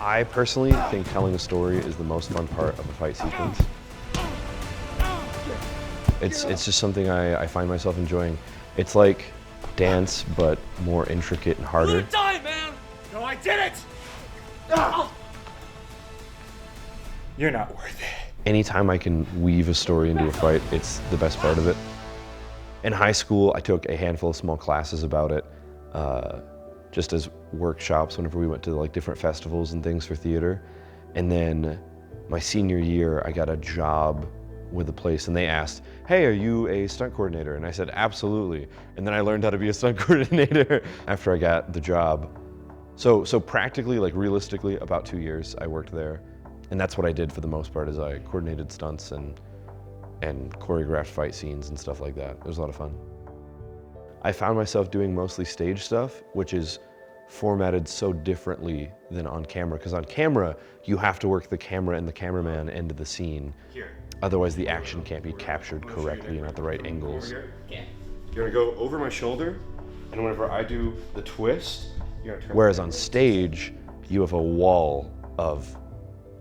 I personally think telling a story is the most fun part of a fight sequence. It's just something I find myself enjoying. It's like dance, but more intricate and harder. Die, man! No, I did it! Oh. You're not worth it. Anytime I can weave a story into a fight, it's the best part of it. In high school, I took a handful of small classes about it, just as workshops whenever we went to like different festivals and things for theater. And then my senior year, I got a job with a place and they asked, hey, are you a stunt coordinator? And I said, absolutely. And then I learned how to be a stunt coordinator after I got the job. So practically, like realistically, about 2 years I worked there. And that's what I did for the most part, is I coordinated stunts and choreographed fight scenes and stuff like that. It was a lot of fun. I found myself doing mostly stage stuff, which is formatted so differently than on camera. Because on camera, you have to work the camera and the cameraman into the scene. Here. Otherwise, the action can't be captured correctly and at the right angles. Yeah. You're gonna go over my shoulder, and whenever I do the twist, you're gonna turn. Whereas on stage, you have a wall of,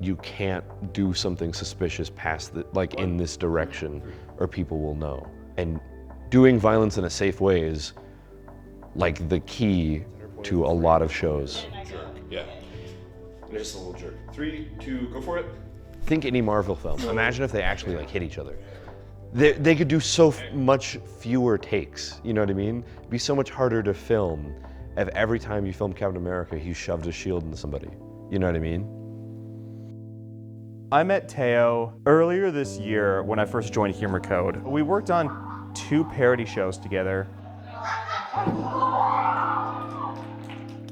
you can't do something suspicious past the, like in this direction, or people will know. And doing violence in a safe way is like the key to a lot of shows. Jerk, yeah. And just a little jerk. 3, 2, go for it. Think any Marvel film. Imagine if they actually like hit each other. They could do so much fewer takes, you know what I mean? It'd be so much harder to film if every time you film Captain America, he shoved a shield into somebody. You know what I mean? I met Teo earlier this year when I first joined Humor Code. We worked on 2 parody shows together.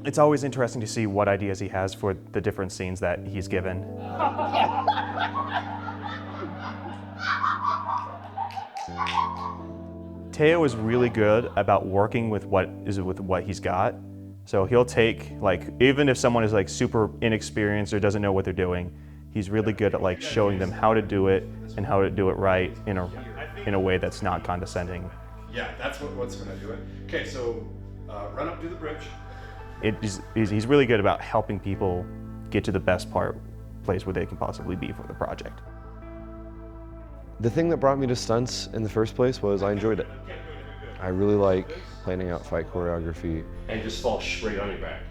It's always interesting to see what ideas he has for the different scenes that he's given. Teo is really good about working with what he's got. So he'll take, like, even if someone is like super inexperienced or doesn't know what they're doing, he's really good at like showing them how to do it and how to do it right in a way that's not condescending. Yeah, that's what's gonna do it. Okay, so run up, do the bridge. He's really good about helping people get to the best place where they can possibly be for the project. The thing that brought me to stunts in the first place was I enjoyed it. I really like planning out fight choreography. And just fall straight on your back.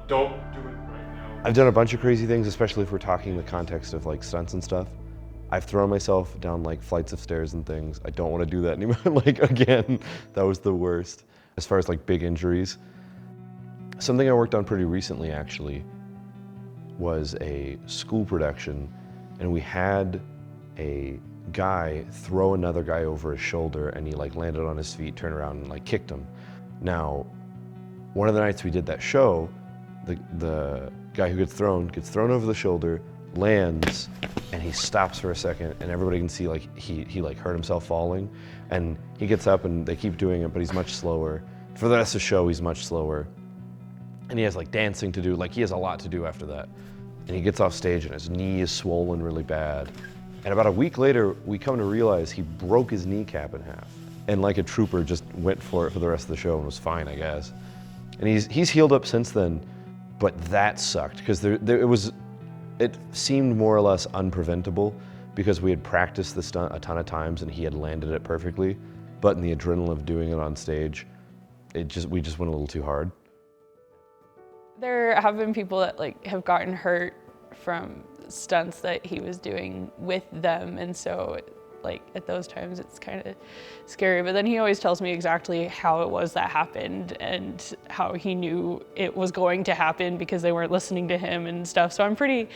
Don't do it right now. I've done a bunch of crazy things, especially if we're talking the context of like stunts and stuff. I've thrown myself down like flights of stairs and things. I don't want to do that anymore. Like again, that was the worst. As far as like big injuries. Something I worked on pretty recently actually was a school production, and we had a guy throw another guy over his shoulder, and he like landed on his feet, turned around and like kicked him. Now, one of the nights we did that show, the guy who gets thrown over the shoulder, lands, and he stops for a second, and everybody can see like he like hurt himself falling, and he gets up and they keep doing it, but he's much slower. For the rest of the show, he's much slower. And he has like dancing to do, like he has a lot to do after that. And he gets off stage and his knee is swollen really bad. And about a week later, we come to realize he broke his kneecap in half. And like a trooper just went for it for the rest of the show and was fine, I guess. And he's healed up since then, but that sucked because it seemed more or less unpreventable because we had practiced the stunt a ton of times and he had landed it perfectly. But in the adrenaline of doing it on stage, we just went a little too hard. There have been people that like have gotten hurt from stunts that he was doing with them, and so like at those times it's kind of scary. But then he always tells me exactly how it was that happened and how he knew it was going to happen because they weren't listening to him and stuff. So I'm pretty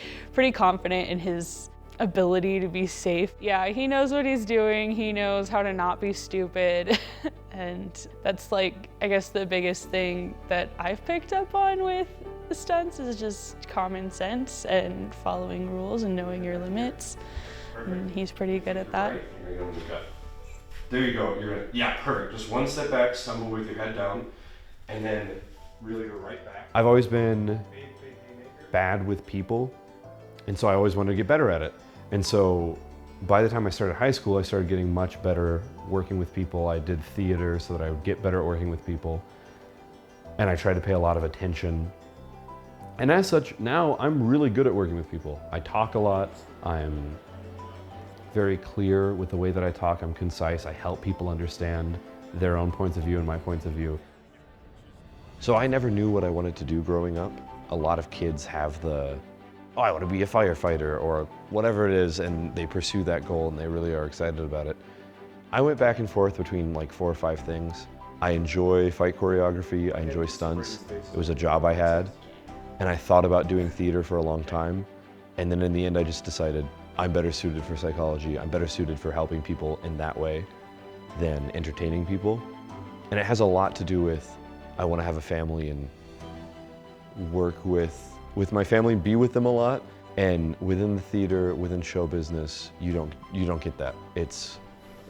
confident in his ability to be safe. Yeah, he knows what he's doing. He knows how to not be stupid. And that's like, I guess the biggest thing that I've picked up on with the stunts is just common sense and following rules and knowing your limits. And he's pretty good at that. There you go. You're gonna, yeah, perfect. Just one step back, stumble with your head down, and then really go right back. I've always been bad with people, and so I always wanted to get better at it. And so by the time I started high school, I started getting much better working with people. I did theater so that I would get better at working with people. And I tried to pay a lot of attention And as such, now I'm really good at working with people. I talk a lot. I'm very clear with the way that I talk. I'm concise. I help people understand their own points of view and my points of view. So I never knew what I wanted to do growing up. A lot of kids have the, oh, I want to be a firefighter or whatever it is, and they pursue that goal and they really are excited about it. I went back and forth between like 4 or 5 things. I enjoy fight choreography. I enjoy stunts. It was a job I had. And I thought about doing theater for a long time. And then in the end, I just decided I'm better suited for psychology. I'm better suited for helping people in that way than entertaining people. And it has a lot to do with, I want to have a family and work with my family, be with them a lot. And within the theater, within show business, you don't get that. It's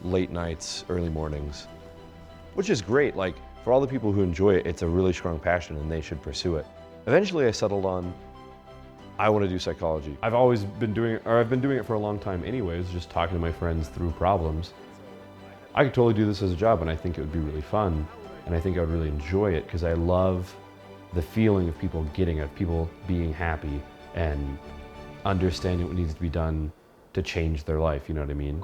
late nights, early mornings, which is great. Like, for all the people who enjoy it, it's a really strong passion and they should pursue it. Eventually I settled on, I want to do psychology. I've always been doing it, or I've been doing it for a long time anyways, just talking to my friends through problems. I could totally do this as a job and I think it would be really fun. And I think I would really enjoy it because I love the feeling of people getting it, people being happy and understanding what needs to be done to change their life, you know what I mean?